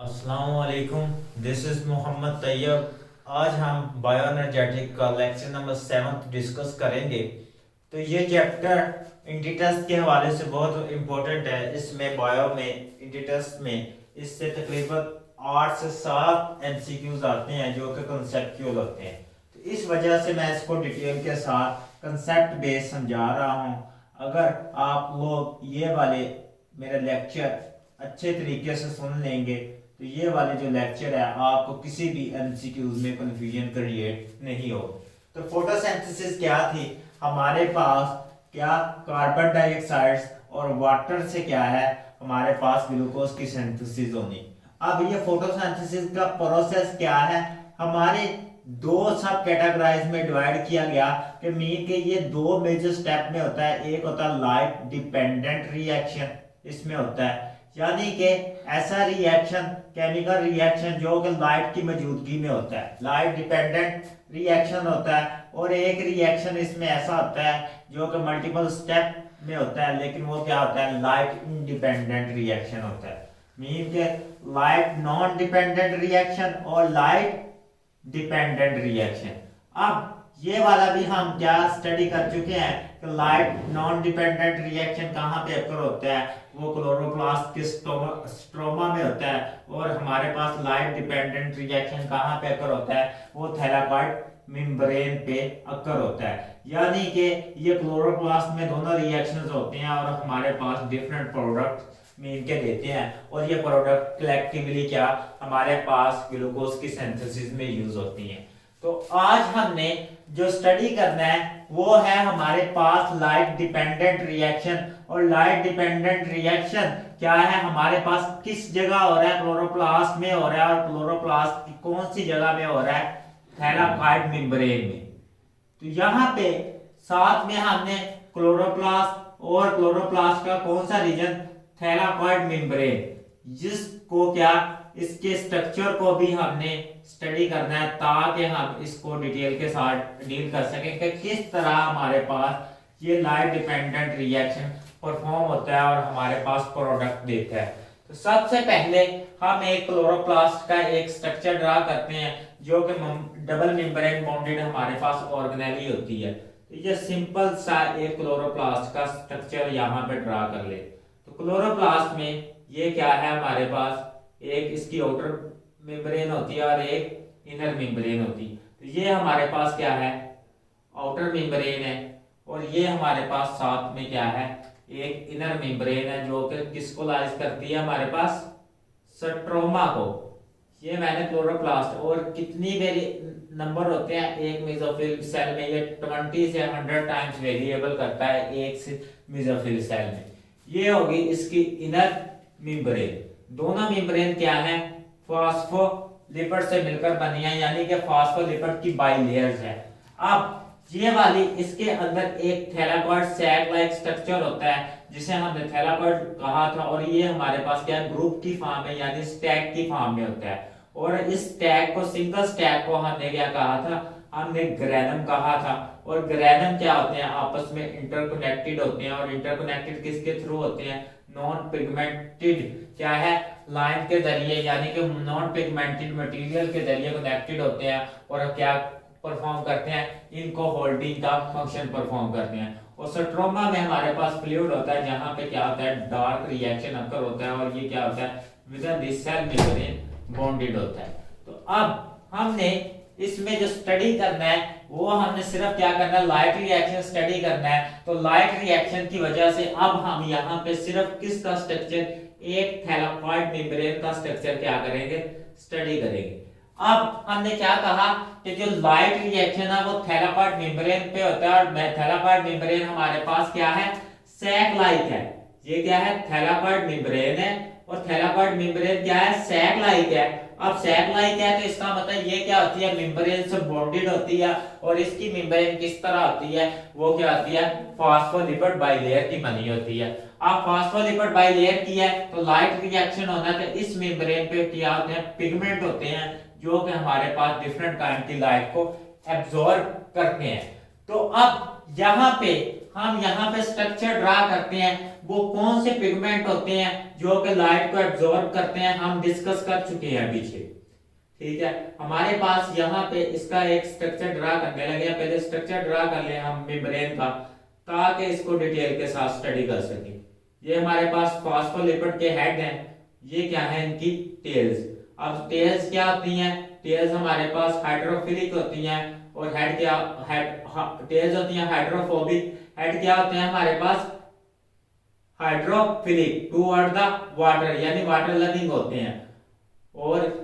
अस्सलामुअलैकुम, this is Mohammad Tayyab. आज हम बायोएनर्जेटिक का लेक्चर नंबर 7 डिस्कस करेंगे। तो ये चैप्टर इंटीटर्स के हवाले से बहुत इम्पोर्टेंट है। इसमें बायो में इंटीटर्स में इससे तकरीबन 8 से 7 एमसीक्यूज आते हैं जो कि कंसेप्चुअल होते हैं। तो इस वजह से मैं इसको डिटेल के साथ कंसेप्ट बेस समझा रहा हूँ। अगर आप लोग ये वाले मेरा लेक्चर अच्छे तरीके से सुन लेंगे तो ये वाले जो लेक्चर है आपको किसी भी एमसीक्यूज में कंफ्यूजन क्रिएट नहीं हो। तो फोटोसिंथेसिस क्या थी, हमारे पास क्या कार्बन डाइऑक्साइड और वाटर से क्या है हमारे पास ग्लूकोज की सिंथेसिस होनी। अब ये फोटोसिंथेसिस का प्रोसेस क्या है, हमारे दो सब कैटेगराइज में डिवाइड किया गया कि मीन के ये दो मेजर स्टेप में होता है। एक होता है लाइट डिपेंडेंट रिएक्शन, इसमें होता है यानी कि ऐसा रिएक्शन केमिकल रिएक्शन जो कि लाइट की मौजूदगी में होता है, लाइट डिपेंडेंट रिएक्शन होता है। और एक रिएक्शन इसमें ऐसा होता है जो कि मल्टीपल स्टेप में होता है, लेकिन वो क्या होता है, लाइट इंडिपेंडेंट रिएक्शन होता है। मीन के लाइट नॉन डिपेंडेंट रिएक्शन और लाइट डिपेंडेंट रिएक्शन। अब ये वाला भी हम क्या स्टडी कर चुके हैं कि लाइट नॉन डिपेंडेंट रिएक्शन कहाँ पे अकर होता है, वो क्लोरोप्लास्ट के स्ट्रोमा में होता है। और हमारे पास लाइट डिपेंडेंट रिएक्शन कहाँ पे अकर होता है, वो थैलाकॉइड मेम्ब्रेन पे अकर होता है। यानी कि ये क्लोरोप्लास्ट में दोनों रिएक्शंस होते हैं और हमारे पास डिफरेंट प्रोडक्ट मीन के देते हैं। और ये प्रोडक्ट कलेक्टिवली क्या हमारे पास ग्लूकोज की सिंथेसिस में यूज होती हैं। तो आज हमने जो स्टडी करना है वो है हमारे पास लाइट डिपेंडेंट रिएक्शन। और लाइट डिपेंडेंट रिएक्शन क्या है, हमारे पास किस जगह हो रहा है, क्लोरोप्लास्ट में हो रहा है। और क्लोरोप्लास्ट की कौन सी जगह में हो रहा है, थैलाकॉइड मेम्ब्रेन में। तो यहाँ पे साथ में हमने क्लोरोप्लास्ट और क्लोरोप्लास्ट का कौन सा रीजन, थैलाकॉइड मेम्ब्रेन, जिसको क्या इसके स्ट्रक्चर को भी हमने स्टडी करना है ताकि हम इसको डिटेल के साथ डील कर सकें कि किस तरह हमारे पास ये लाइट डिपेंडेंट रिएक्शन परफॉर्म होता है और हमारे पास प्रोडक्ट देता है। तो सबसे पहले हम एक क्लोरोप्लास्ट का एक स्ट्रक्चर ड्रा करते हैं जो कि डबल मेम्ब्रेन बॉन्डेड हमारे पास ऑर्गेनेली होती है। तो ये सिंपल सा एक क्लोरोप्लास्ट का स्ट्रक्चर यहाँ पे ड्रा कर ले। तो क्लोरोप्लास्ट में ये क्या है, हमारे पास एक इसकी आउटर मेम्ब्रेन होती है और एक इनर मेम्ब्रेन होती है। तो ये हमारे पास क्या है, आउटर मेम्ब्रेन है। और ये हमारे पास साथ में क्या है, एक इनर मेम्ब्रेन है जो कि किसको लाइज करती है, हमारे पास स्ट्रोमा को। ये मैंने क्लोरोप्लास्ट और कितनी वेरी नंबर होते हैं एक मेसोफिल सेल में, ये 20 से 100 टाइम्स वेरिएबल करता है एक से मेसोफिल सेल में। ये होगी इसकी इनर मेम्ब्रेन। दोनों मेम्ब्रेन क्या है, फॉस्फोलिपिड से मिलकर बनी है, यानी कि फॉस्फोलिपिड की बाइलेयर्स है। अब ये वाली इसके अंदर एक थैलाकॉइड सैक लाइक स्ट्रक्चर होता है जिसे हमने थैलाकॉइड कहा था। और ये हमारे पास क्या ग्रुप की फॉर्म में यानी स्टैक की फॉर्म में होता है। और इस स्टैक को, सिंगल स्टैक को हमने क्या कहा था, हमने ग्रेनम कहा था। और ग्रेनम क्या होते हैं, आपस में इंटरकनेक्टेड होते हैं। और इंटरकनेक्टेड किसके थ्रू होते हैं, नॉन पिगमेंटेड क्या है, लाइन के जरिए, यानी कि नॉन पिगमेंटेड मटेरियल के जरिए कनेक्टेड होते हैं। और क्या परफॉर्म करते हैं, इनको होल्डिंग का फंक्शन परफॉर्म करते हैं। और स्ट्रोमा में हमारे पास फ्लूइड होता है जहां पे क्या होता है, डार्क रिएक्शन अकर होता है। और ये क्या होता है, within this cell membrane bonded होता है। तो अब हमने इसमें जो स्टडी करना है वो हमने सिर्फ क्या करना है, लाइट रिएक्शन स्टडी करना है। तो लाइट रिएक्शन की वजह से अब हम यहाँ पे सिर्फ किसका स्ट्रक्चर, एक थैलाकॉइड मेम्ब्रेन का स्ट्रक्चर क्या करेंगे, स्टडी करेंगे। अब हमने क्या कहा कि जो लाइट रिएक्शन है वो थैलाकॉइड मेम्ब्रेन पे होता है। और थैलाकॉइड मेम्ब्रेन हमारे पास क्या है, सैक लाइक है। ये क्या है, थैलाकॉइड मेम्ब्रेन है। और थैलाकॉइड मेम्ब्रेन क्या है, सैक लाइक है। अब सैक लाइक है तो इसका मतलब ये क्या होती है, मेम्ब्रेन से बॉन्डेड होती है। और इसकी मेम्ब्रेन किस तरह होती है, वो क्या होती है, फॉस्फोलिपिड बाइलेयर की बनी होती है। अब फॉस्फोलिपिड बाइलेयर की है तो लाइट रिएक्शन होना है तो इस मेम्ब्रेन पे क्या होते हैं, पिगमेंट होते हैं जो कि हमारे पास डिफरेंट काइंड की लाइट को एब्जॉर्ब करते हैं। तो अब यहाँ पे हम यहाँ पे स्ट्रक्चर ड्रा करते हैं वो कौन से पिगमेंट होते हैं जो कि लाइट को एब्जॉर्ब करते हैं, हम डिस्कस कर चुके हैं पीछे। ठीक है, हमारे पास यहाँ पे इसका एक स्ट्रक्चर ड्रा करने लगे। पहले स्ट्रक्चर ड्रा कर ले हम मेम्ब्रेन का, ताकि इसको डिटेल के साथ स्टडी कर सके। ये हमारे पास फॉस्फोलिपिड के हेड हैं, ये क्या है इनकी टेल्स। अब टेल्स क्या होती हैं? टेल्स हमारे पास हाइड्रोफिलिक होती हैं, और हेड क्या टेल्स होती हैं हाइड्रोफोबिक। हेड क्या होते हैं हमारे पास? हाइड्रोफिलिक टूवर्ड द वाटर, यानी वाटर लविंग होते हैं। और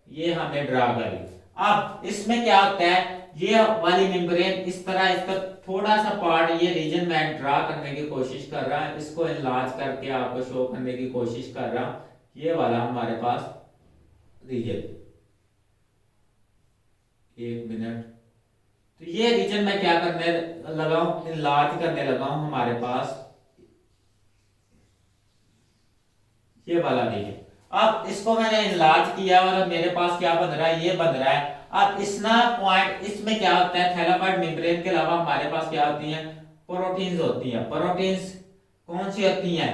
ये हमने ड्रा कर ली। अब इसमें क्या होता है, ये वाली मेम्ब्रेन इस तरह, इसका थोड़ा सा पार्ट, ये रीजन मैं ड्रा करने की कोशिश कर रहा हूं, इसको इनलार्ज करके आपको शो करने की कोशिश कर रहा हूं। ये वाला हमारे पास रीजन, एक मिनट, तो ये रीजन मैं क्या करने लगा हूं, इनलार्ज करने लगा हूं। हमारे पास ये वाला रीजन, अब इसको मैंने इनलार्ज किया और मेरे पास क्या बन रहा है, ये बन रहा है। अब इसना पॉइंट, इसमें क्या होता है, थैलाकॉइड मेम्ब्रेन के अलावा हमारे पास क्या होती हैं, प्रोटीन्स होती हैं। प्रोटीन्स कौन सी होती हैं,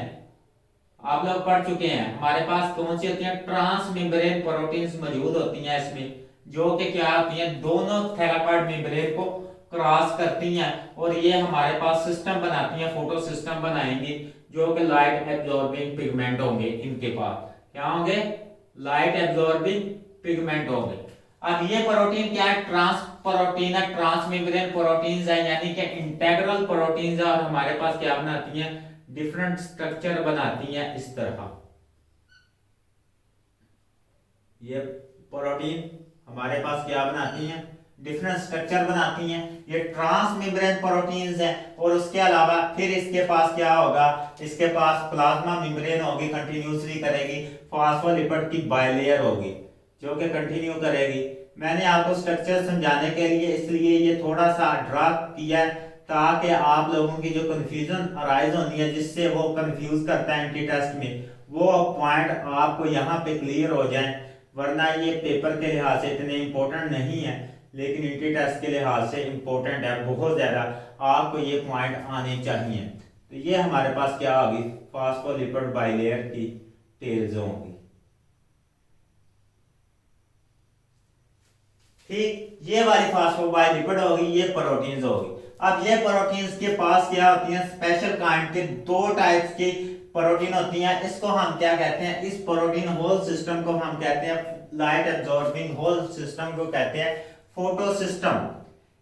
आप लोग पढ़ चुके हैं। हमारे पास कौन सी होती हैं, ट्रांस मेम्ब्रेन प्रोटीन्स मौजूद होती हैं इसमें, जो कि क्या होती हैं, दोनों थैलाकॉइड मेम्ब्रेन को क्रॉस करती हैं, और ये हमारे पास सिस्टम बनाती हैं, फोटो सिस्टम बनाएंगी, जो कि लाइट एब्जॉर्बिंग पिगमेंट होंगे। इनके पास क्या होंगे, लाइट एब्जॉर्बिंग पिगमेंट होंगे। अब ये प्रोटीन क्या है, ट्रांस प्रोटीन है, ट्रांस मेम्ब्रेन प्रोटीन्स है, यानी कि इंटीग्रल प्रोटीन्स है, और हमारे पास क्या बनाती हैं, डिफरेंट स्ट्रक्चर बनाती हैं इस तरह। ये प्रोटीन हमारे पास क्या बनाती हैं, डिफरेंट स्ट्रक्चर बनाती हैं। ये ट्रांस मेम्ब्रेन प्रोटीन्स हैं, और उसके अलावा फिर इसके पास क्या होगा, इसके पास प्लाज्मा मेम्ब्रेन होगी, कंटिन्यूसली करेगी, फॉस्फोलिपिड की बाइलेयर होगी जो कि कंटिन्यू करेगी। मैंने आपको स्ट्रक्चर समझाने के लिए इसलिए ये थोड़ा सा ड्रा किया है, ताकि आप लोगों की जो कंफ्यूजन अराइज होती है, जिससे वो कंफ्यूज करता है एंटी टेस्ट में, वो पॉइंट आपको यहाँ पे क्लियर हो जाए। वरना ये पेपर के लिहाज से इतने इंपॉर्टेंट नहीं है, लेकिन एंटी टेस्ट के लिहाज से इंपॉर्टेंट है बहुत ज्यादा, आपको ये पॉइंट आने चाहिए। तो ये हमारे पास क्या होगी, फॉस्फोलिपिड बाइलेयर की टेल्स होंगी। ठीक, ये वाली फॉस्फोबाइलिपिड होगी, ये प्रोटीन्स होगी। अब ये प्रोटीन्स के पास क्या होती हैं, स्पेशल काइंड के दो टाइप्स की प्रोटीन होती हैं। इसको हम क्या कहते हैं, इस प्रोटीन होल सिस्टम को हम कहते हैं, लाइट एब्जॉर्बिंग होल सिस्टम को कहते हैं फोटो सिस्टम।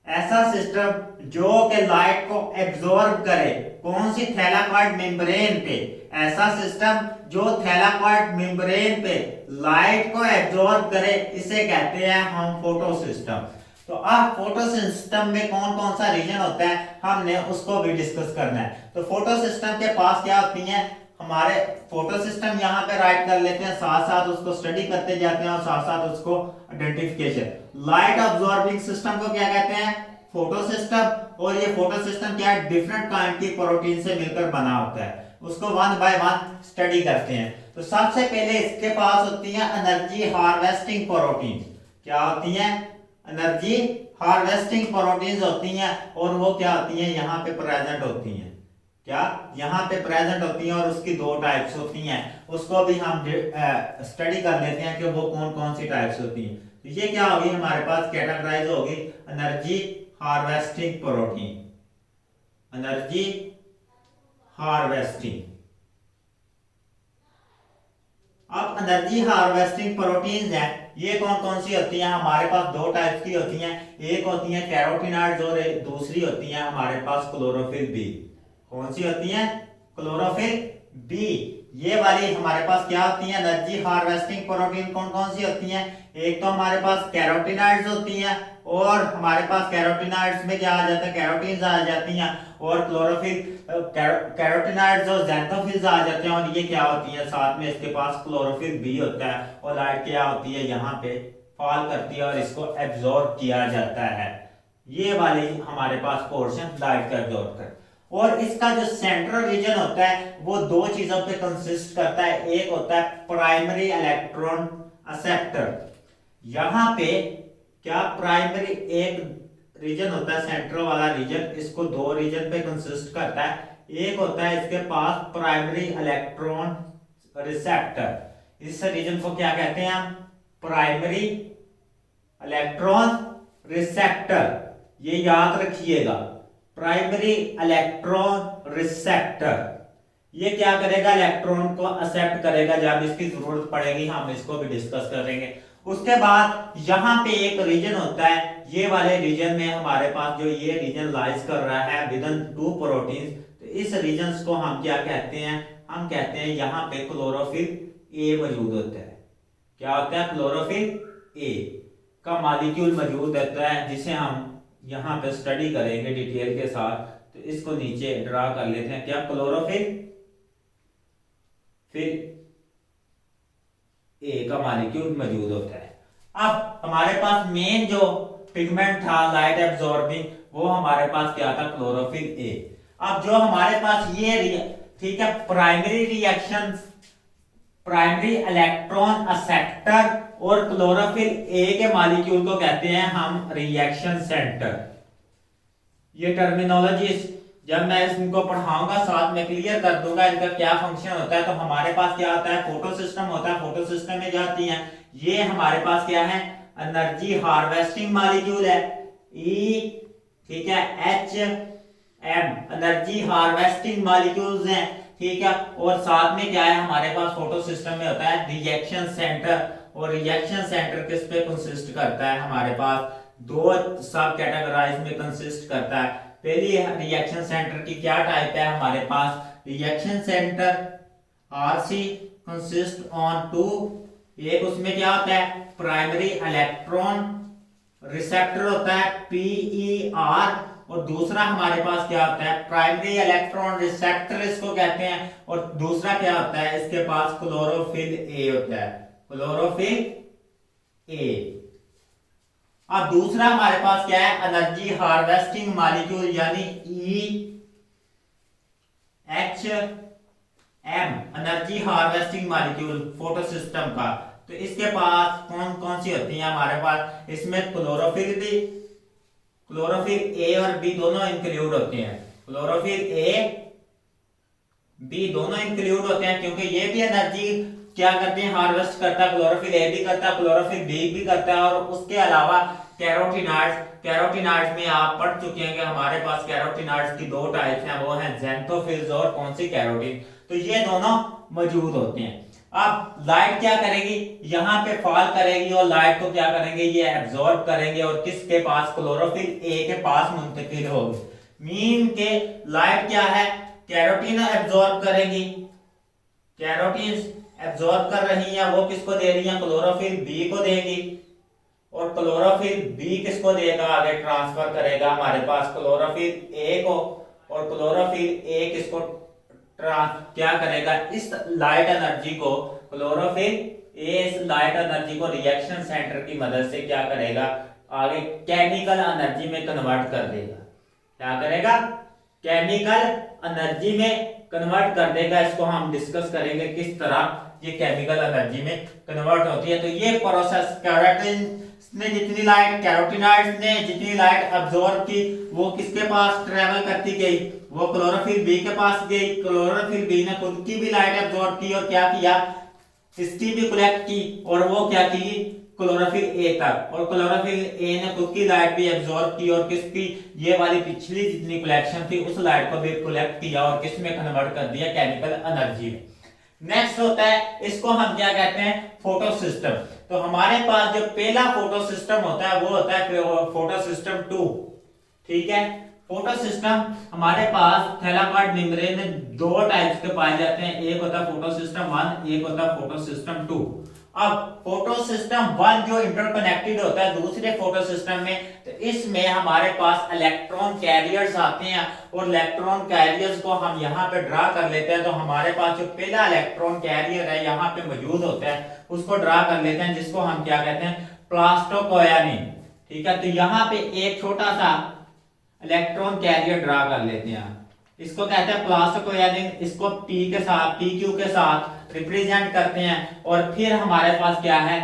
ऐसा सिस्टम जो कि लाइट को एब्जॉर्ब करे, कौन सी, थैलाकॉइड मेम्ब्रेन पे। ऐसा सिस्टम जो थैलाकॉइड मेम्ब्रेन पे लाइट को एब्जॉर्ब करे, इसे कहते हैं हम फोटो सिस्टम। तो अब फोटो सिस्टम में कौन कौन सा रीजन होता है, हमने उसको भी डिस्कस करना है। तो फोटो सिस्टम के पास क्या होती हैं, हमारे फोटो सिस्टम यहाँ पे राइट कर लेते हैं, साथ साथ उसको स्टडी करते जाते हैं, और साथ साथ उसको आइडेंटिफिकेशन। लाइट अब्सॉर्बिंग सिस्टम को क्या कहते हैं, फोटो सिस्टम। और ये फोटो सिस्टम क्या है, डिफरेंट काइंड की प्रोटीन से मिलकर बना होता है, उसको वन बाय वन स्टडी करते हैं। तो सबसे पहले इसके पास होती है एनर्जी हार्वेस्टिंग प्रोटीन। क्या होती है, एनर्जी हार्वेस्टिंग प्रोटीन्स होती हैं, और वो क्या होती हैं, यहाँ पे प्रेजेंट होती हैं। क्या यहाँ पे प्रेजेंट होती हैं, और उसकी दो टाइप्स होती हैं, उसको भी हम स्टडी कर लेते हैं कि वो कौन कौन सी टाइप्स होती हैं। तो ये क्या होगी, हमारे पास कैटेगराइज होगी energy harvesting protein, energy harvesting. अब एनर्जी हार्वेस्टिंग प्रोटीन्स हैं, ये कौन कौन सी होती हैं, हमारे पास दो टाइप्स की होती हैं। एक होती हैं कैरोटीनॉइड्स, और दूसरी होती हैं हमारे पास क्लोरोफिल बी। कौन सी होती हैं, क्लोरोफिल बी। ये वाली हमारे पास क्या होती है, एनर्जी हार्वेस्टिंग प्रोटीन कौन कौन सी होती हैं। एक तो हमारे पास कैरोटीनॉइड्स होती हैं, और हमारे पास कैरोटीनॉइड्स में क्या आ जाता है, कैरोटीन्स आ जाती हैं, और क्लोरोफिल कैरोटीनॉइड्स और ज़ैंथोफिल्स आ जाते हैं। और ये क्या होती है, साथ में इसके पास क्लोरोफिल बी होता है, और लाइट क्या होती है, यहाँ पे फॉल करती है, और इसको एब्जॉर्ब किया जाता है। ये वाली हमारे पास पोर्शन लाइट का एब्जॉर्ब कर। और इसका जो सेंट्रल रीजन होता है, वो दो चीजों पे कंसिस्ट करता है। एक होता है प्राइमरी इलेक्ट्रॉन एक्सेप्टर, यहाँ पे क्या प्राइमरी एक रीजन होता है, सेंट्रल वाला रीजन, इसको दो रीजन पे कंसिस्ट करता है। एक होता है इसके पास प्राइमरी इलेक्ट्रॉन रिसेप्टर। इस रीजन को क्या कहते हैं हम? Primary electron receptor. ये याद रखिएगा, प्राइमरी इलेक्ट्रॉन रिसेप्टर। ये क्या करेगा? इलेक्ट्रॉन को एक्सेप्ट करेगा जब इसकी जरूरत पड़ेगी। हम इसको भी डिस्कस करेंगे। उसके बाद यहाँ पे एक रीजन होता है, ये वाले रीजन में हमारे पास जो ये रीजन लाइज कर रहा है विदिन टू प्रोटीन्स, तो इस रीजन को हम क्या कहते हैं? हम कहते हैं यहाँ पे क्लोरोफिल ए मौजूद होता है। क्या होता है? क्लोरोफिल ए का मॉलिक्यूल मौजूद रहता है, जिसे हम यहाँ पे स्टडी करेंगे डिटेल के साथ। तो इसको नीचे ड्रा कर लेते हैं। क्या? क्लोरोफिल फिर ए का मॉलिक्यूल मौजूद होता है। अब हमारे पास मेन जो पिगमेंट था लाइट एब्जॉर्बिंग, वो हमारे पास क्या था? Chlorophyll A. अब जो हमारे पास ये ठीक है, primary reaction, primary electron acceptor और क्लोरोफिल ए के मॉलिक्यूल को कहते हैं हम रिएक्शन सेंटर। ये टर्मिनोलॉजी जब मैं इनको पढ़ाऊंगा साथ में क्लियर कर दूंगा इनका क्या फंक्शन होता है। तो हमारे पास क्या होता है? फोटो सिस्टम होता है। फोटो सिस्टम में जाती हैं, ये हमारे पास क्या है? एनर्जी हार्वेस्टिंग मॉलिक्यूल है, ई, ठीक है, H M, energy harvesting molecules हैं, ठीक है। और साथ में क्या है हमारे पास फोटो सिस्टम में होता है? Reaction centre. और रिएक्शन सेंटर किस पे कंसिस्ट करता है? हमारे पास दो सब कैटेगराइज में कंसिस्ट करता है। पहली रिएक्शन सेंटर की क्या टाइप है हमारे पास? Reaction center RC consist on two. एक उसमें क्या होता है? प्राइमरी इलेक्ट्रॉन रिसेप्टर होता है, पीईआर। और दूसरा हमारे पास क्या होता है? प्राइमरी इलेक्ट्रॉन रिसेप्टर इसको कहते हैं। और दूसरा क्या होता है? इसके पास क्लोरोफिल ए होता है, क्लोरोफिल ए। अब दूसरा हमारे पास क्या है? एनर्जी हार्वेस्टिंग मॉलिक्यूल, यानी E H M, energy harvesting molecule photosystem का। तो इसके पास कौन कौन सी होती है हमारे पास? इसमें क्लोरोफिल भी, क्लोरोफिल ए और बी दोनों इंक्लूड होते हैं। क्लोरोफिल ए बी दोनों इंक्लूड होते हैं, क्योंकि ये भी एनर्जी क्या करते हैं? हार्वेस्ट करता है। क्लोरोफिल ए भी करता है, क्लोरोफिल बी भी करता है। और उसके अलावा कैरोटीनॉइड्स, कैरोटीनॉइड्स में आप पढ़ चुके हैं कि हमारे पास कैरोटीनॉइड्स की दो टाइप्स हैं, वो हैं ज़ैंथोफिल्स और कौन सी? कैरोटीन। तो ये दोनों मौजूद होते हैं। अब लाइट क्या करेगी? यहाँ पे फॉल करेगी और लाइट को क्या करेंगे? ये एब्जॉर्ब करेंगे और किसके पास? क्लोरोफिल ए के पास मुंतकिल होगी। मीन के लाइट क्या है? कैरोटीन एब्जॉर्ब करेंगी, कैरोटीन एब्जॉर्ब कर रही है, वो किसको दे रही है? क्लोरोफिल बी को देगी। और क्लोरोफिल बी किसको देगा? आगे ट्रांसफर करेगा हमारे पास क्लोरोफिल ए को। और क्लोरोफिल ए किसको क्या करेगा? इस लाइट एनर्जी को क्लोरोफिल ए इस लाइट एनर्जी को रिएक्शन सेंटर की मदद से क्या करेगा? आगे केमिकल एनर्जी में कन्वर्ट कर देगा। क्या करेगा? केमिकल एनर्जी में कन्वर्ट कर देगा। इसको हम डिस्कस करेंगे किस तरह ये केमिकल एनर्जी में कन्वर्ट होती है। तो ये प्रोसेस कैरोटीन ने जितनी लाइट, कैरोटीनॉइड्स ने जितनी लाइट अब्सॉर्ब की, वो किसके पास ट्रेवल करती गई? वो क्लोरोफिल बी के पास गई। क्लोरोफिल बी ने खुद की भी लाइट अब्सॉर्ब की और क्या किया? इसकी भी कलेक्ट की और वो क्या की? क्लोरोफिल ए तक। और क्लोरोफिल ए ने खुद की लाइट भी एब्जॉर्ब की और किसकी? ये वाली पिछली जितनी कलेक्शन थी उस लाइट को भी कलेक्ट किया और किसमें कन्वर्ट कर दिया? केमिकल एनर्जी में। नेक्स्ट होता है, इसको हम क्या कहते हैं? Photo system. तो हमारे पास जो पहला फोटो सिस्टम होता है वो होता है फोटो सिस्टम 2, ठीक है। फोटो सिस्टम हमारे पास थैलाकॉइड मेम्ब्रेन में दो टाइप्स के पाए जाते हैं, एक होता है फोटो सिस्टम 1, एक होता है फोटो सिस्टम 2। अब फोटो सिस्टम 1 जो इंटरकनेक्टेड होता है दूसरे फोटो सिस्टम में, तो इसमें हमारे पास इलेक्ट्रॉन कैरियर्स आते हैं और इलेक्ट्रॉन कैरियर्स को हम यहाँ पे ड्रा कर लेते हैं। तो हमारे पास जो पहला इलेक्ट्रॉन कैरियर है यहाँ पे मौजूद होता है, उसको ड्रा कर लेते हैं, जिसको हम क्या कहते हैं? प्लास्टोकोयानिन, ठीक है। तो यहाँ पे एक छोटा सा इलेक्ट्रॉन कैरियर ड्रा कर लेते हैं, इसको कहते हैं प्लास्टोकोयानिन। इसको पी के साथ, पी क्यू के साथ रिप्रेजेंट करते हैं। और फिर हमारे पास क्या है?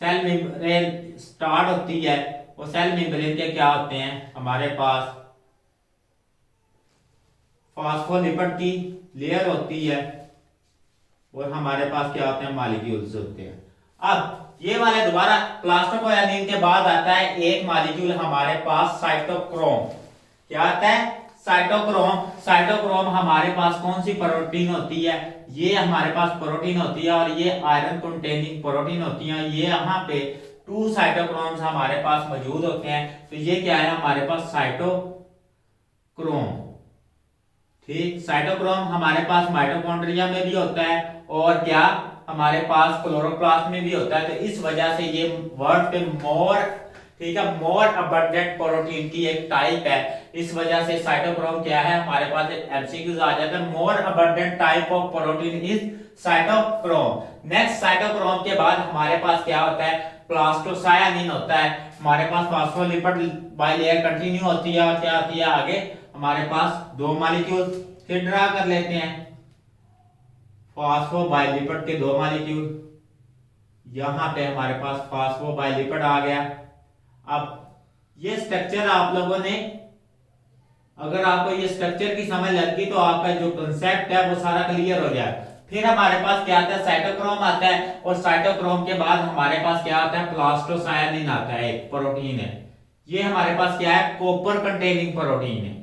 सेल मेम्ब्रेन स्टार्ट होती है। और सेल मेम्ब्रेन के क्या होते हैं हमारे पास? फास्फोलिपिड की लेयर होती है और हमारे पास क्या होते हैं, मॉलिक्यूल्स होते हैं। अब ये वाले दोबारा प्लास्टोक्वानिन के बाद आता है एक मॉलिक्यूल हमारे पास साइटोक्रोम। क्या आता है, साइटोक्रोम। साइटोक्रोम हमारे पास कौन सी प्रोटीन होती है, ये हमारे पास प्रोटीन होती है और ये आयरन कंटेनिंग प्रोटीन होती है। ये यहाँ पे 2 साइटोक्रोम्स हमारे पास मौजूद होते हैं। तो ये क्या है हमारे पास, साइटोक्रोम। ठीक, साइटोक्रोम हमारे पास माइटोकॉन्ड्रिया में भी होता है और क्या हमारे पास क्लोरोप्लास्ट में भी होता है। तो इस वजह से ये वर्ड पे मोर, ठीक है, मोर अबंडेंट प्रोटीन की एक टाइप है। इस वजह से साइटोक्रोम क्या है हमारे पास, एमसीक्यूज आ जाता है, मोर abundant type of protein is cytochrome. Next cytochrome के बाद हमारे पास क्या होता है, प्लास्टोसायानिन होता है। हमारे पास फास्फोलिपिड बाइलेयर कंटिन्यू होती है और क्या होती है आगे हमारे पास 2 मॉलिक्यूल। फिर ड्रा कर लेते हैं फास्फोबाइलिपिड के 2 मॉलिक्यूल। यहां पे हमारे पास फास्फोबाइलिपिड आ गया। अब ये स्ट्रक्चर आप लोगों ने, अगर आपको ये स्ट्रक्चर की समझ लग गई तो आपका जो कंसेप्ट है वो सारा क्लियर हो जाए। फिर हमारे पास क्या आता है, साइटोक्रोम आता है और साइटोक्रोम के बाद हमारे पास क्या आता है, प्लास्टोसायानिन आता है, एक प्रोटीन है। ये हमारे पास क्या है, कॉपर कंटेनिंग प्रोटीन है।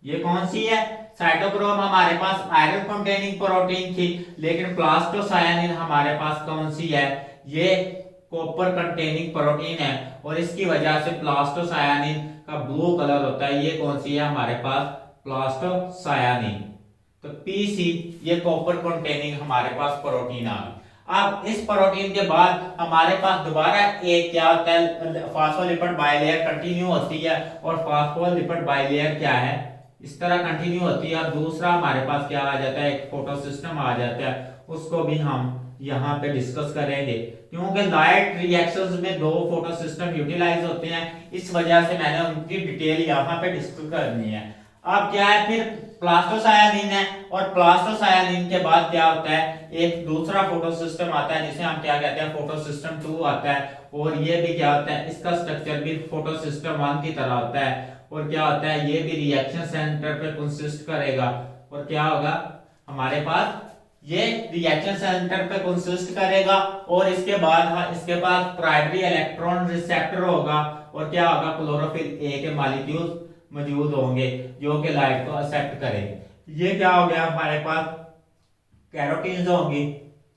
ये कौन सी है, साइटोक्रोम हमारे पास आयरन कंटेनिंग प्रोटीन थी, लेकिन प्लास्टोसायानिन हमारे पास कौन सी है, ये कॉपर कंटेनिंग प्रोटीन है और इसकी वजह से प्लास्टोसायानिन का ब्लू कलर होता है। ये कौन सी है हमारे पास, प्लास्टोसायानिन। तो पीसी ये कॉपर कंटेनिंग हमारे पास प्रोटीन आ गई। अब इस प्रोटीन के बाद हमारे पास दोबारा एक क्या होता है, फास्फोलिपिड बाइलेयर कंटिन्यू होती है और फास्फोलिपिड बाइलेयर क्या है, इस तरह कंटिन्यू होती है। और दूसरा हमारे पास क्या आ जाता है, एक फोटोसिस्टम आ जाता है, उसको भी हम यहाँ पे डिस्कस करेंगे क्योंकि लाइट रिएक्शंस में 2 फोटोसिस्टम यूटिलाइज होते हैं। इस वजह से मैंने उनकी डिटेल यहाँ पे डिस्कस करनी है। अब क्या है, फिर प्लास्टोसायानिन है और प्लास्टोसायानिन के बाद क्या होता है, एक दूसरा फोटोसिस्टम आता है जिसे हम क्या कहते हैं, फोटोसिस्टम 2 आता है। और ये भी क्या होता है, इसका स्ट्रक्चर भी फोटोसिस्टम 1 की तरह होता है। और क्या होता है, ये भी रिएक्शन सेंटर पे कंसिस्ट करेगा और क्या होगा हमारे पास, ये रिएक्शन सेंटर पे कंसिस्ट करेगा और इसके बाद इसके पास प्राइमरी इलेक्ट्रॉन रिसेप्टर होगा और क्या होगा, क्लोरोफिल ए के मॉलिक्यूल्स मौजूद होंगे जो कि लाइट को एक्सेप्ट करेंगे। ये क्या हो गया हमारे पास, कैरोटीन्स होंगी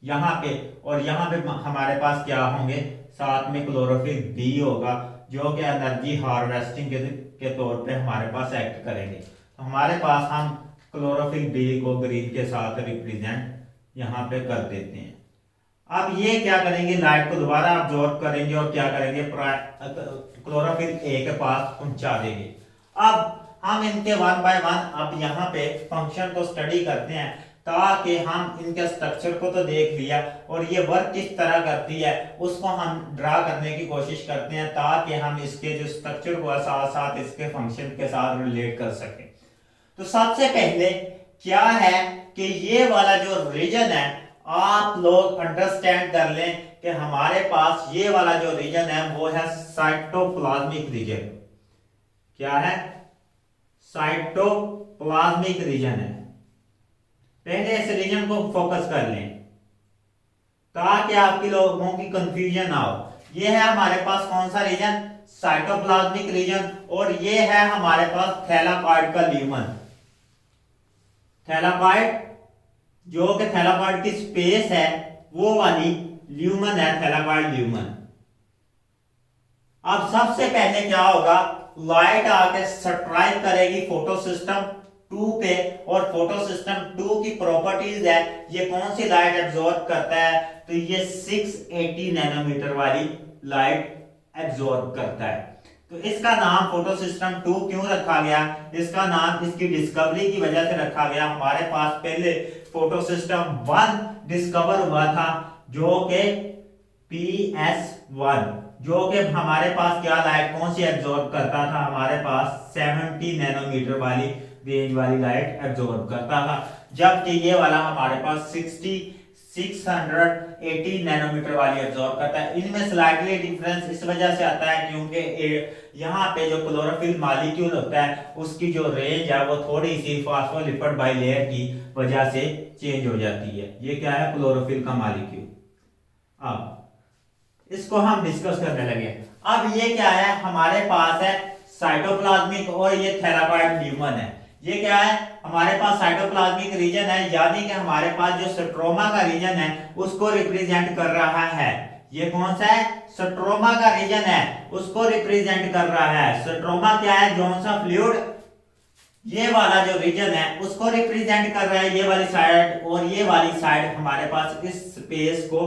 यहाँ पे और यहाँ पे हमारे पास क्या होंगे, साथ में क्लोरोफिल बी होगा जो कि एनर्जी हार्वेस्टिंग के तौर पे हमारे पास एक्ट करेंगे। तो हमारे पास हम क्लोरोफिल बी को ग्रीन के साथ रिप्रेजेंट यहाँ पे कर देते हैं। अब ये क्या करेंगे, लाइट को दोबारा अब्जॉर्ब करेंगे और क्या करेंगे, क्लोरोफिल ए के पास पहुंचा देंगे। अब हम इनके 1 बाय 1 अब यहाँ पे फंक्शन को स्टडी करते हैं ताकि हम इनके स्ट्रक्चर को तो देख लिया और ये वर्क किस तरह करती है उसको हम ड्रा करने की कोशिश करते हैं ताकि हम इसके जो स्ट्रक्चर को साथ साथ इसके फंक्शन के साथ रिलेट कर सकें। तो सबसे पहले क्या है कि ये वाला जो रीजन है आप लोग अंडरस्टैंड कर लें कि हमारे पास ये वाला जो रीजन है वो है साइटोप्लाज्मिक रीजन। क्या है, साइटोप्लाज्मिक रीजन है। पहले इस रीजन को फोकस कर लें ताकि आपके लोगों की कंफ्यूजन ना हो। ये है हमारे पास कौन सा रीजन, साइटोप्लाज्मिक रीजन, और ये है हमारे पास थैलाकॉइड का ल्यूमन। थैलाकॉइड जो कि थैलाकॉइड की स्पेस है वो वाली ल्यूमन है, थैलाकॉइड ल्यूमन। अब सबसे पहले क्या होगा, लाइट आके स्ट्राइक करेगी फोटोसिस्टम 2 पे और फोटोसिस्टम 2 की प्रॉपर्टीज है, ये कौन सी लाइट एब्जॉर्ब करता है, तो ये 680 नैनोमीटर वाली लाइट एब्जॉर्ब करता है। तो इसका नाम फोटोसिस्टम 2 क्यों रखा गया, इसका नाम इसकी डिस्कवरी की वजह से रखा गया। हमारे पास पहले फोटोसिस्टम 1 डिस्कवर हुआ था जो कि PS1, जो कि हमारे पास क्या लाइट कौन सी एब्जॉर्ब करता था, हमारे पास 70 नैनोमीटर वाली रेंज वाली लाइट एब्जॉर्ब करता था, जबकि ये वाला हमारे पास 60 680 नैनोमीटर वाली एब्जॉर्ब करता है। इनमें स्लाइटली डिफरेंस इस वजह से आता है क्योंकि यहाँ पे जो क्लोरोफिल मॉलिक्यूल होता है उसकी जो रेंज है वो थोड़ी सी फॉस्फोलिपिड बाइलेयर की वजह से चेंज हो जाती है। ये क्या है, क्लोरोफिल का मॉलिक्यूल। अब इसको हम डिस्कस करने लगे। अब ये क्या है, हमारे पास है साइटोप्लाज्मिक और ये थैलाकॉइड ल्यूमन है। ये क्या है, हमारे पास साइटोप्लाज्मिक रीजन है, यानी कि हमारे पास जो स्ट्रोमा का रीजन है उसको रिप्रेजेंट कर रहा है। ये कौन सा है, स्ट्रोमा का रीजन है, उसको रिप्रेजेंट कर रहा है। स्ट्रोमा क्या है, जोन सा फ्लूइड, ये वाला जो रीजन है उसको रिप्रेजेंट कर रहा है ये वाली साइड, और ये वाली साइड हमारे पास इस स्पेस को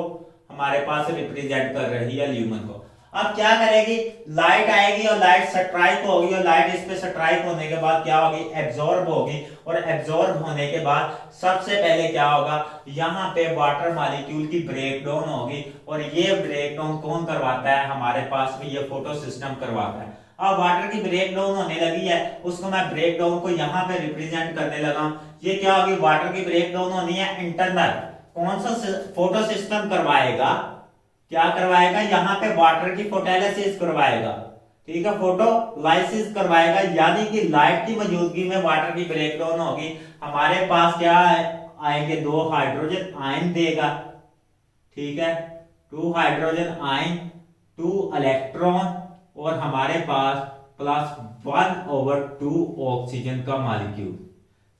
हमारे पास रिप्रेजेंट कर रही है ल्यूमन को। अब क्या करेगी, लाइट आएगी और लाइट स्ट्राइक होगी, और लाइट इस पे स्ट्राइक होने के बाद क्या होगी, एब्जॉर्ब होगी, और एब्जॉर्ब होने के बाद सबसे पहले क्या होगा, यहाँ पे वाटर मॉलिक्यूल की ब्रेकडाउन होगी, और ये ब्रेकडाउन कौन करवाता है, हमारे पास में ये फोटो सिस्टम करवाता है। अब वाटर की ब्रेकडाउन होने लगी है, उसको मैं ब्रेकडाउन को यहाँ पे रिप्रेजेंट करने लगा। ये क्या होगी, वाटर की ब्रेकडाउन होनी है इंटरनल। कौन सा फोटो सिस्टम करवाएगा, क्या करवाएगा, यहाँ पे वाटर की फोटोलिसिस करवाएगा, ठीक है, फोटोलाइसिस करवाएगा, यानी कि लाइट की मौजूदगी में वाटर की ब्रेकडाउन होगी। हमारे पास क्या आएंगे, 2 हाइड्रोजन आयन देगा, ठीक है, 2 हाइड्रोजन आयन, 2 इलेक्ट्रॉन, और हमारे पास +1/2 ऑक्सीजन का मॉलिक्यूल।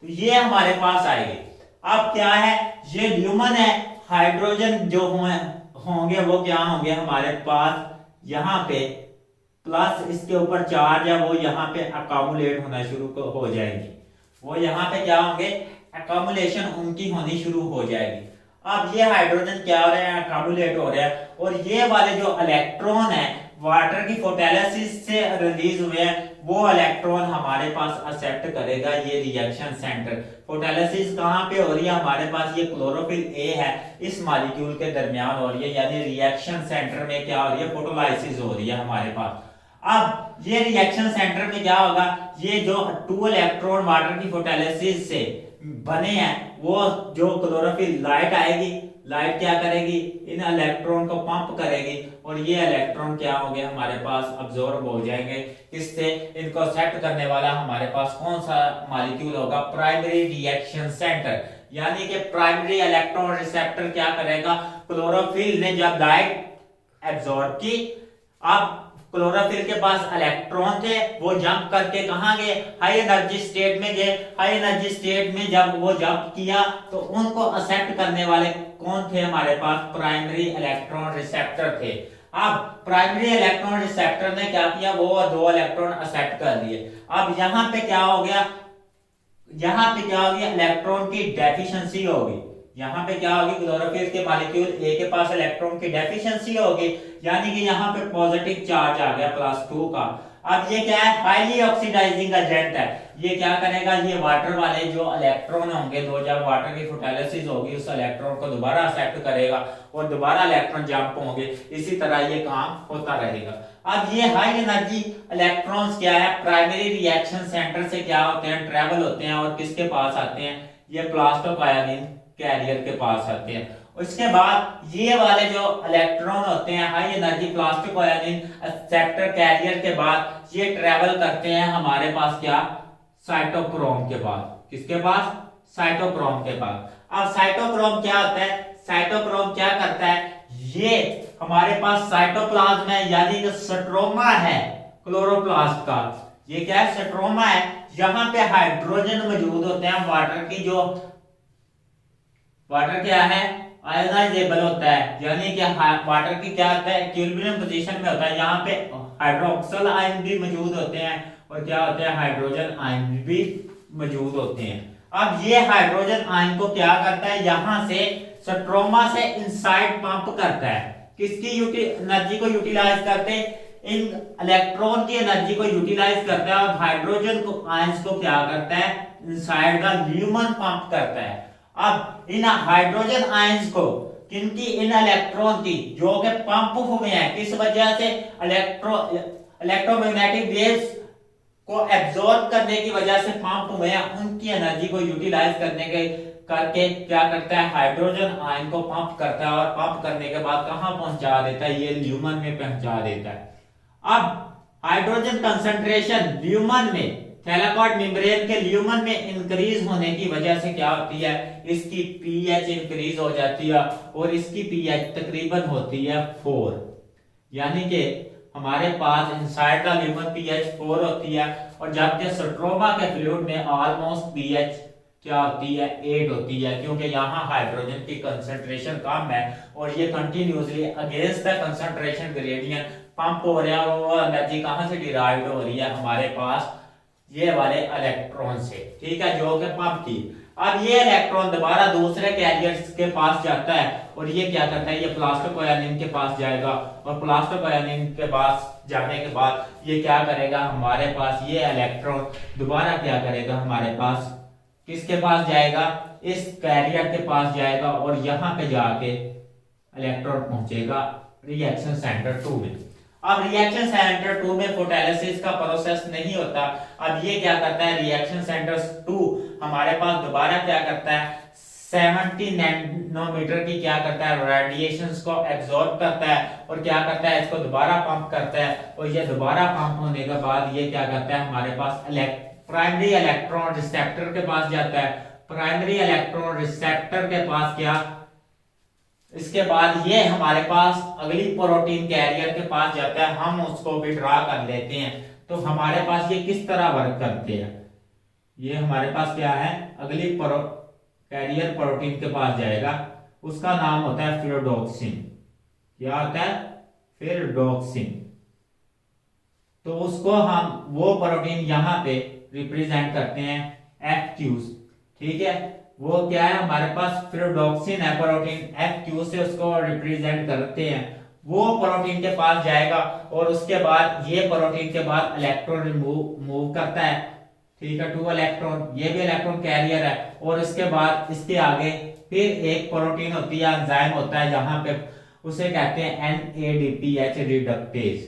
तो ये हमारे पास आएगी। अब क्या है, ये ल्यूमन है, हाइड्रोजन जो होंगे वो क्या होंगे, हमारे पास यहाँ पे प्लस इसके ऊपर चार्ज है वो यहाँ पे अकामुलेट होना शुरू हो जाएगी, वो यहाँ पे क्या होंगे, अकामुलेशन उनकी होनी शुरू हो जाएगी। अब ये हाइड्रोजन क्या हो रहे हैं, अकामुलेट हो रहे हैं, और ये वाले जो इलेक्ट्रॉन है वाटर की फोटोलिसिस से रिलीज हुए हैं, वो इलेक्ट्रॉन हमारे पास एक्सेप्ट करेगा ये रिएक्शन सेंटर। फोटोलिसिस कहाँ पे हो रही है, हमारे पास ये क्लोरोफिल ए है, इस मॉलिक्यूल के दरमियान हो रही है, यानी रिएक्शन सेंटर में क्या हो रही है, फोटोलाइसिस हो रही है हमारे पास। अब ये रिएक्शन सेंटर में क्या होगा, ये जो 2 इलेक्ट्रॉन वाटर की फोटोलिसिस से बने हैं, वो जो क्लोरोफिल लाइट आएगी, लाइट क्या करेगी, इन इलेक्ट्रॉन को पंप करेगी, और ये इलेक्ट्रॉन क्या होंगे, हमारे पास अब्सॉर्ब हो जाएंगे। किससे, इनको सेट करने वाला हमारे पास कौन सा मॉलिक्यूल होगा, प्राइमरी रिएक्शन सेंटर, यानी कि प्राइमरी इलेक्ट्रॉन रिसेप्टर क्या करेगा, क्लोरोफिल ने जब लाइट एब्सॉर्ब की, अब क्लोरोफिल के पास इलेक्ट्रॉन थे, वो जंप करके कहां गए, हाई एनर्जी स्टेट में गए। हाई एनर्जी स्टेट में जब वो जंप किया तो उनको एक्सेप्ट करने वाले कौन थे, हमारे पास प्राइमरी इलेक्ट्रॉन रिसेप्टर थे। अब प्राइमरी इलेक्ट्रॉन रिसेप्टर ने क्या किया, वो 2 इलेक्ट्रॉन एक्सेप्ट कर लिए। अब यहाँ पे क्या हो गया, यहाँ पे क्या होगी, इलेक्ट्रॉन की डेफिशिएंसी होगी, यहाँ पे क्या होगी, क्लोरोफिल के मॉलिक्यूल ए के पास इलेक्ट्रॉन की डेफिशिएंसी होगी, यानी कि यहाँ पे पॉजिटिव चार्ज आ गया +2 का। अब ये क्या है, हाईली ऑक्सीडाइजिंग एजेंट है, ये क्या करेगा, ये वाटर वाले जो इलेक्ट्रॉन होंगे, दो जब वाटर की फोटोलिसिस होगी उस इलेक्ट्रॉन को दोबारा एक्सेप्ट करेगा और दोबारा इलेक्ट्रॉन जंप होंगे, इसी तरह ये काम होता रहेगा। अब ये हाई एनर्जी इलेक्ट्रॉन्स क्या है, प्राइमरी रिएक्शन सेंटर से क्या होते हैं, ट्रेवल होते हैं और किसके पास आते हैं, ये प्लास्ट ऑफ आयोडीन कैरियर के पास आते हैं। उसके बाद ये वाले जो इलेक्ट्रॉन होते हैं high energy plastic iodine acceptor carrier के बाद ये ट्रेवल करते हैं हमारे पास क्या, साइटोक्रोम के पास। किसके पास, साइटोक्रोम के पास। अब साइटोक्रोम क्या होता है, साइटोक्रोम क्या करता है, ये हमारे पास साइटोप्लाज्म है, यानी कि स्ट्रोमा है क्लोरोप्लास्ट का। ये क्या है, स्ट्रोमा है, यहाँ पे हाइड्रोजन मौजूद होते हैं, वाटर क्या है, आयोनाइजेबल होता है, यानी कि वाटर की क्या होता है, इक्विलिब्रियम पोजीशन में होता है। यहाँ पे हाइड्रोक्सिल आयन भी मौजूद होते हैं और क्या होते हैं, हाइड्रोजन आयन भी मौजूद होते हैं। अब ये हाइड्रोजन आयन को क्या करता है, यहाँ से स्ट्रोमा से इनसाइड पंप करता है, किसकी एनर्जी को यूटिलाइज करते हैं, इन इलेक्ट्रॉन की एनर्जी को यूटिलाइज करता है, और हाइड्रोजन को आयंस को क्या करता है, इनसाइड द ल्यूमन पंप करता है। अब इन हाइड्रोजन आयंस को किनकी, इन इलेक्ट्रॉन की जो कि पंप हुए हैं, किस वजह से, इलेक्ट्रोमैग्नेटिक वेव्स को एब्जॉर्ब करने की वजह से पंप हुए हैं, उनकी एनर्जी को यूटिलाइज करने के करके क्या करता है, हाइड्रोजन आयन को पंप करता है और पंप करने के बाद कहां पहुंचा देता है, ये ल्यूमन में पहुंचा देता है। अब हाइड्रोजन कंसंट्रेशन ल्यूमन में, थैलाकॉइड मेम्ब्रेन के ल्यूमन में इंक्रीज होने की वजह से क्या होती है, इसकी पीएच इंक्रीज हो जाती है और इसकी पीएच तकरीबन होती है 4, यानी कि हमारे पास इनसाइड द ल्यूमन पीएच 4 होती है और जबकि स्ट्रोमा के फ्लूइड में ऑलमोस्ट पीएच क्या होती है, 8 होती है, क्योंकि यहाँ हाइड्रोजन की कंसंट्रेशन कम है और ये continuously against the concentration gradient pump हो रहा है और वो एनर्जी कहां से डिराइव हो रही है, हमारे पास ये वाले इलेक्ट्रॉन से, ठीक है, जो कि पंप की। अब ये इलेक्ट्रॉन दोबारा दूसरे कैरियर्स के पास जाता है और ये क्या करता है, ये प्लास्टोक्वानिन के पास जाएगा और प्लास्टोक्वानिन के पास जाने के बाद ये क्या करेगा, हमारे पास ये इलेक्ट्रॉन दोबारा क्या करेगा, हमारे पास किसके पास जाएगा, इस कैरियर के पास जाएगा और यहाँ पे जाके इलेक्ट्रॉन पहुंचेगा रिएक्शन सेंटर 2 में। अब रिएक्शन सेंटर 2 में फोटोलिसिस का प्रोसेस नहीं होता। अब ये क्या करता है, रिएक्शन सेंटर 2 हमारे पास दोबारा क्या करता है, 70 नैनोमीटर की क्या करता है, रेडिएशंस को एब्जॉर्ब करता है और क्या करता है, इसको दोबारा पंप करता है और ये दोबारा पंप होने के बाद ये क्या करता है, हमारे पास प्राइमरी इलेक्ट्रॉन रिसेप्टर के पास जाता है। प्राइमरी इलेक्ट्रॉन रिसेप्टर के पास क्या, इसके बाद ये हमारे पास अगली प्रोटीन कैरियर के पास जाता है, हम उसको भी ड्रा कर लेते हैं। तो हमारे पास ये किस तरह वर्क करते हैं, ये हमारे पास क्या है, अगली कैरियर प्रोटीन के पास जाएगा, उसका नाम होता है फेरोडोक्सिन। क्या होता है, फेरोडोक्सिन। तो उसको हम वो प्रोटीन यहाँ पे रिप्रेजेंट करते हैं FQ, ठीक है, वो क्या है, हमारे पास फेरोडोक्सिन है प्रोटीन, FQ से उसको रिप्रेजेंट करते हैं। वो प्रोटीन के पास जाएगा और उसके बाद ये प्रोटीन के बाद इलेक्ट्रॉन मूव करता है, ठीक है, 2 इलेक्ट्रॉन, ये भी इलेक्ट्रॉन कैरियर है और इसके बाद इसके आगे फिर एक प्रोटीन होती है, एंजाइम होता है, जहां पे उसे कहते हैं NADPH रिडक्टेज।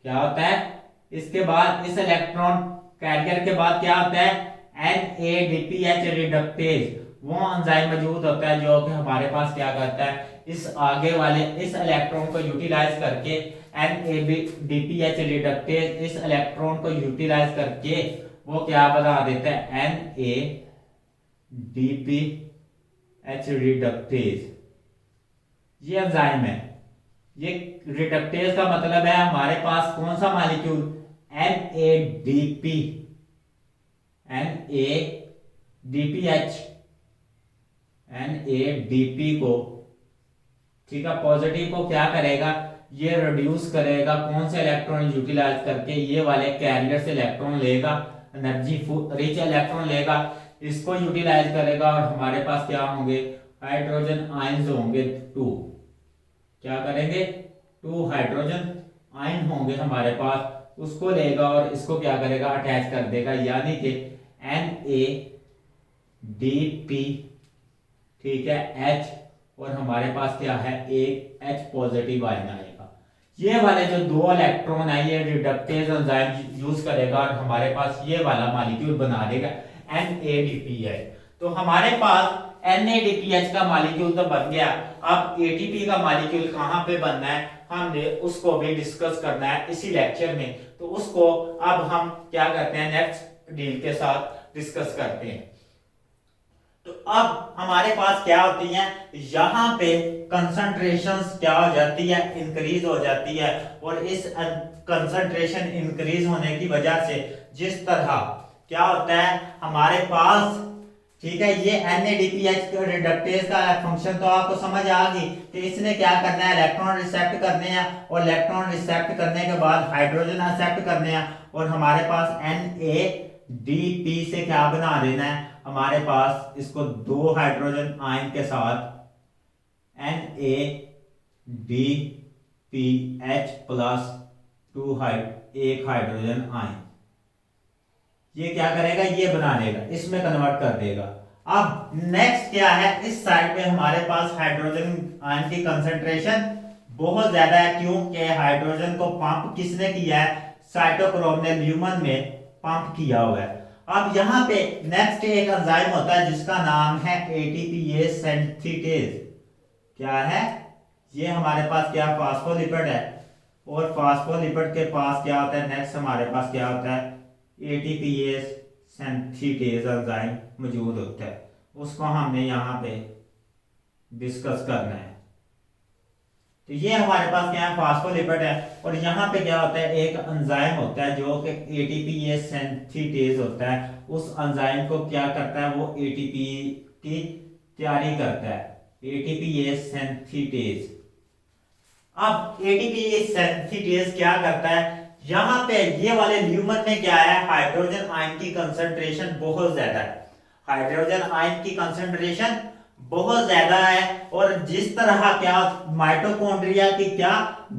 क्या होता है, इसके बाद इस इलेक्ट्रॉन कैरियर के बाद क्या होता है, NADPH रिडक्टेज, वो एंजाइम मौजूद होता है जो कि हमारे पास क्या करता है, इस आगे वाले इस इलेक्ट्रॉन को यूटिलाइज करके NADPH रिडक्टेज इस इलेक्ट्रॉन को यूटिलाइज करके वो क्या बना देता है, NADPH रिडक्टेज। ये एंजाइम है। ये रिडक्टेज का मतलब है हमारे पास कौन सा मॉलिक्यूल, NADP को, ठीक है, पॉजिटिव को क्या करेगा, ये रिड्यूस करेगा, कौन से इलेक्ट्रॉन यूटिलाइज करके, ये वाले कैरियर से इलेक्ट्रॉन लेगा, एनर्जी रिच इलेक्ट्रॉन लेगा, इसको यूटिलाइज करेगा और हमारे पास क्या होंगे, हाइड्रोजन आयंस होंगे 2। क्या करेंगे, 2 हाइड्रोजन आयन होंगे हमारे पास, उसको लेगा और इसको क्या करेगा, अटैच कर देगा, यानी कि NADP, ठीक है, H, और हमारे पास क्या है, एक H पॉजिटिव आयन आएगा। ये वाले जो 2 इलेक्ट्रॉन है ये रिडक्टेज एंजाइम यूज करेगा और हमारे पास ये वाला मॉलिक्यूल बना देगा NADPH। तो हमारे पास NADPH का मॉलिक्यूल तो बन गया। अब ATP का मॉलिक्यूल कहां पे बनना है, हमने उसको भी डिस्कस करना है इसी लेक्चर में। तो उसको अब हम क्या करते हैं, नेक्स्ट डील के साथ डिस्कस करते हैं। तो अब हमारे पास क्या होती है, यहां पे कंसंट्रेशंस क्या हो जाती है, इंक्रीज हो जाती है और इस कंसंट्रेशन इंक्रीज होने की वजह से जिस तरह क्या होता है हमारे पास, ठीक है, ये NADPH रिडक्टेज का फंक्शन तो आपको समझ आ गई कि इसने क्या करना है, इलेक्ट्रॉन रिसेप्ट करने हैं और इलेक्ट्रॉन रिसेप्ट करने के बाद हाइड्रोजन एक्सेप्ट करने हैं और हमारे पास NADP से क्या बना देना है, हमारे पास इसको 2 हाइड्रोजन आयन के साथ NADPH प्लस 1 हाइड्रोजन आयन, ये क्या करेगा, ये बना देगा, इसमें कन्वर्ट कर देगा। अब नेक्स्ट क्या है, इस साइड पे हमारे पास हाइड्रोजन आयन की कंसंट्रेशन बहुत ज्यादा है, क्योंकि हाइड्रोजन को पंप किसने किया है, साइटोक्रोम ने ल्यूमन में पंप किया हुआ है। अब यहाँ पे नेक्स्ट एक एंजाइम होता है जिसका नाम है एटीपीएस सिंथेटेज। क्या है ये? हमारे पास क्या फास्फोलिपिड है, और फास्फोलिपिड के पास क्या होता है? नेक्स्ट हमारे पास क्या होता है? एटीपीएस सिंथेटेज एंजाइम मौजूद होता है। उसको हमने यहाँ पे डिस्कस करना है। तो ये हमारे पास क्या है? फास्फोलिपिड है। और यहाँ पे क्या होता है? एक एंजाइम होता है जो कि एटीपीएस सिंथेटेज होता है। उस एंजाइम को क्या करता है? वो एटीपी की तैयारी करता है, एटीपीएस सिंथेटेज। अब एटीपीएस सिंथेटेज क्या करता है? यहाँ पे ये वाले ल्यूमन में क्या है? हाइड्रोजन आयन की कंसंट्रेशन बहुत ज्यादा है। हाइड्रोजन आयन की कंसंट्रेशन बहुत ज्यादा है। और जिस तरह क्या माइटोकॉन्ड्रिया की क्या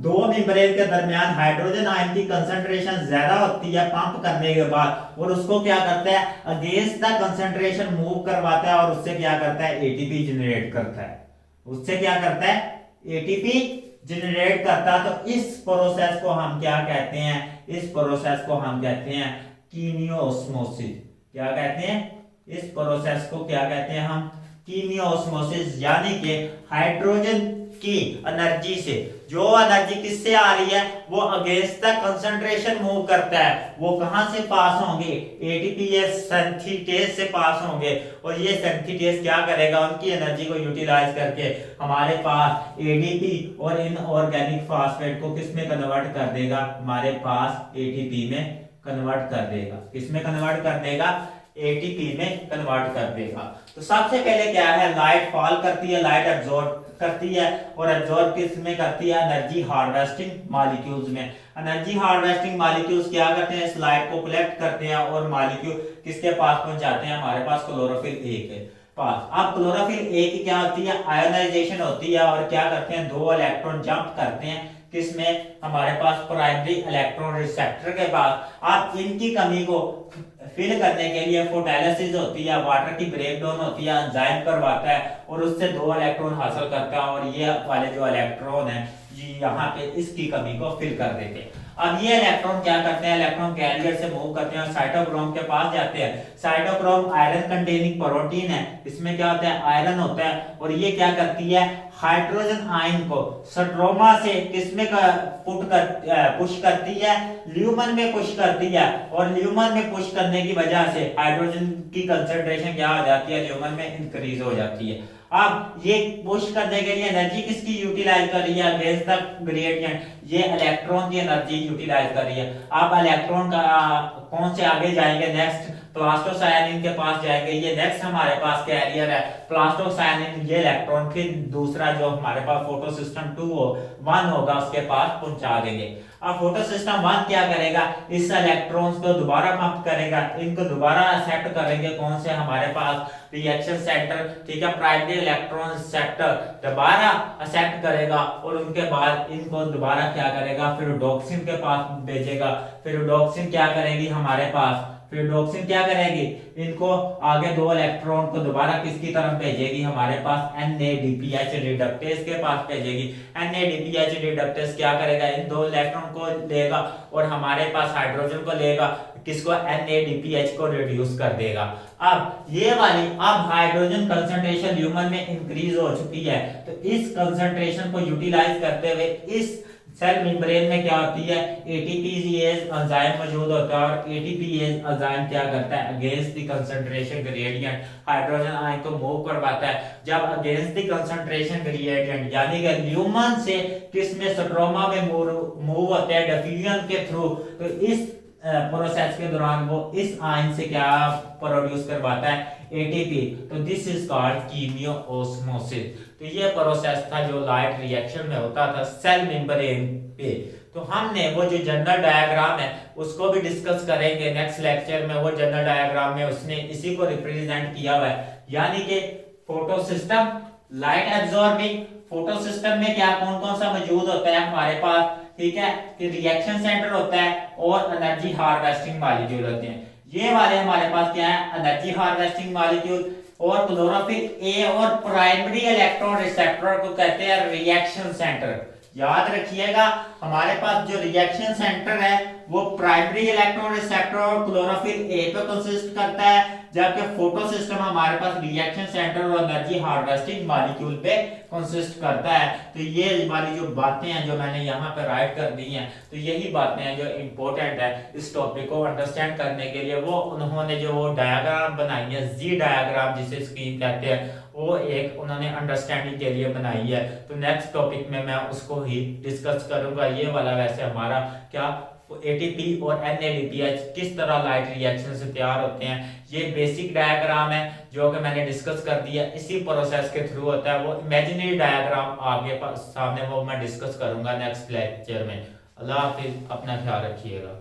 दो मेम्ब्रेन के दरमियान हाइड्रोजन आयन की कंसंट्रेशन ज्यादा होती है पंप करने के बाद, और उसको क्या करता है? अगेंस्ट द कंसंट्रेशन मूव करवाता है, और उससे क्या करता है? एटीपी जनरेट करता है। उससे क्या करता है? एटीपी जनरेट करता है। तो इस प्रोसेस को हम क्या कहते हैं? इस प्रोसेस को हम कहते हैं कीमियोस्मोसिस। क्या कहते हैं? इस प्रोसेस को क्या कहते हैं हम? कीमियोस्मोसिस। यानी कि हाइड्रोजन की एनर्जी से, जो एनर्जी किससे आ रही है? वो अगेंस्ट द कंसंट्रेशन मूव करता है। वो कहां से पास होंगे? एटीपीएस सिंथेटेज से पास होंगे। और ये सिंथेटेज क्या करेगा? उनकी एनर्जी को यूटिलाइज करके हमारे पास एडीपी और इनऑर्गेनिक फास्फेट को किसमें कन्वर्ट कर देगा? हमारे पास एटीपी में कन्वर्ट कर देगा। किसमें कन्वर्ट कर देगा? एटीपी में कन्वर्ट कर देगा। तो सबसे पहले क्या है? लाइट फॉल करती है, लाइट एब्जॉर्ब करती है, और एब्जॉर्ब किस में करती है? एनर्जी हार्वेस्टिंग मॉलिक्यूल्स में। एनर्जी हार्वेस्टिंग मॉलिक्यूल्स क्या करते हैं? इस लाइट को कलेक्ट करते हैं और मॉलिक्यूल किसके पास पहुंचाते हैं? हमारे पास क्लोरोफिल ए के पास। अब क्लोरोफिल ए की क्या होती है? आयोनाइजेशन होती है, और क्या करते हैं? दो इलेक्ट्रॉन जंप करते हैं किसमें? हमारे पास प्राइमरी इलेक्ट्रॉन रिसेप्टर के पास। आप इनकी कमी को फिल करने के लिए फोटोलिसिस होती है, वाटर की ब्रेकडाउन होती है, एंजाइम करवाता है, और उससे दो इलेक्ट्रॉन हासिल करता है, और ये वाले जो इलेक्ट्रॉन है यहाँ पे इसकी कमी को फिल कर देते हैं। अब ये इलेक्ट्रॉन क्या करते हैं? इलेक्ट्रॉन कैरियर से मूव करते हैं और साइटोक्रोम के पास जाते हैं। साइटोक्रोम आयरन कंटेनिंग प्रोटीन है। इसमें क्या होता है? आयरन होता है। और ये क्या करती है? हाइड्रोजन आयन को स्ट्रोमा से किसमें पुश करती है? ल्यूमन में पुश करती है। और ल्यूमन में पुश करने की वजह से हाइड्रोजन की कंसंट्रेशन क्या हो जाती है? ल्यूमन में इंक्रीज हो जाती है। अब ये पुश करने के लिए एनर्जी किसकी यूटिलाइज कर रही है? अगेंस्ट द ग्रेडियंट ये इलेक्ट्रॉन की एनर्जी यूटिलाइज कर रही है। अब इलेक्ट्रॉन का कौन से आगे जाएंगे? नेक्स्ट प्लास्टोसायनिन के पास जाएंगे। ये नेक्स्ट हमारे पास कैरियर है प्लास्टोसायनिन। ये इलेक्ट्रॉन फिर दूसरा जो हमारे पास फोटो सिस्टम 1 होगा उसके पास पहुंचा देंगे। अब फोटो सिस्टम 1 क्या करेगा? इस इलेक्ट्रॉन्स को दोबारा पंप करेगा, इनको दोबारा एक्सेप्ट करेंगे। कौन से? हमारे पास रिएक्शन सेंटर, ठीक है, प्राइमरी इलेक्ट्रॉन रिसेप्टर दोबारा एक्सेप्ट करेगा, और उनके बाद इनको दोबारा क्या करेगा? फिर डॉक्सिन के पास भेजेगा। फिर डॉक्सिन क्या करेगी? हमारे पास फिर डॉक्सिन क्या करेगी? इनको आगे दो इलेक्ट्रॉन को दोबारा किसकी तरफ भेजेगी? हमारे पास NADPH रिडक्टेज के पास भेजेगी। NADPH रिडक्टेज क्या करेगा? इन दो इलेक्ट्रॉन को लेगा और हमारे पास हाइड्रोजन को लेगा, किसको? NADPH को रिड्यूस कर देगा। अब ये वाली अब हाइड्रोजन कंसंट्रेशन ह्यूमन में इंक्रीज हो चुकी है। तो इस कंसंट्रेशन को यूटिलाइज करते हुए इस सेल मेम्ब्रेन में क्या होती है? एटीपीएज एंजाइम मौजूद होता है, और एटीपीएज एंजाइम क्या करता है? Against the concentration gradient hydrogen ion को मूव करवाता है। जब अगेंस्ट द कंसंट्रेशन ग्रेडियंट यानी कि ल्यूमन से किसमें? स्ट्रोमा में मूव होते हैं डिफ्यूजन के थ्रू। तो इस प्रोसेस के दौरान वो इस आयन से क्या प्रोड्यूस करवाता है? एटीपी। तो दिस इज कॉल्ड कीमियोओस्मोसिस। तो ये प्रोसेस था जो लाइट रिएक्शन में होता था सेल मेम्ब्रेन पे। तो हमने वो जो जनरल डायग्राम है उसको भी डिस्कस करेंगे नेक्स्ट लेक्चर में। वो जनरल डायग्राम में उसने इसी को रिप्रेजेंट किया हुआ है, यानी कि photo system, light absorbing. Photo system में क्या कौन कौन सा मौजूद होता है हमारे पास? ठीक है, कि रिएक्शन सेंटर होता है और एनर्जी हार्वेस्टिंग मॉलिक्यूल होते हैं। ये वाले हमारे पास क्या है? Energy harvesting molecule. और क्लोरोफिल ए और प्राइमरी इलेक्ट्रॉन रिसेप्टर को कहते हैं रिएक्शन सेंटर। याद रखिएगा हमारे पास जो रिएक्शन सेंटर है वो प्राइमरी इलेक्ट्रॉन रिसेप्टर और क्लोरोफिल ए पे कंसिस्ट करता है, जबकि फोटो सिस्टम हमारे पास रिएक्शन सेंटर और एनर्जी हार्वेस्टिंग मॉलिक्यूल पे कंसिस्ट करता है। तो ये वाली जो बातें हैं जो मैंने यहाँ पे राइट कर दी हैं, तो यही बातें हैं जो इम्पोर्टेंट है इस टॉपिक को अंडरस्टैंड करने के लिए। वो उन्होंने जो वो डायग्राम बनाई है, जी डायग्राम जिसे स्क्रीन कहते हैं, वो एक उन्होंने अंडरस्टैंडिंग के लिए बनाई है। तो नेक्स्ट टॉपिक में मैं उसको ही डिस्कस करूंगा। ये वाला वैसे हमारा क्या एटीपी और NADPH किस तरह लाइट रिएक्शन से तैयार होते हैं, ये बेसिक डायग्राम है जो कि मैंने डिस्कस कर दिया। इसी प्रोसेस के थ्रू होता है। वो इमेजिनरी डायग्राम आगे सामने वो मैं डिस्कस करूंगा नेक्स्ट लेक्चर में। अल्लाह हाफिज, अपना ख्याल रखिएगा।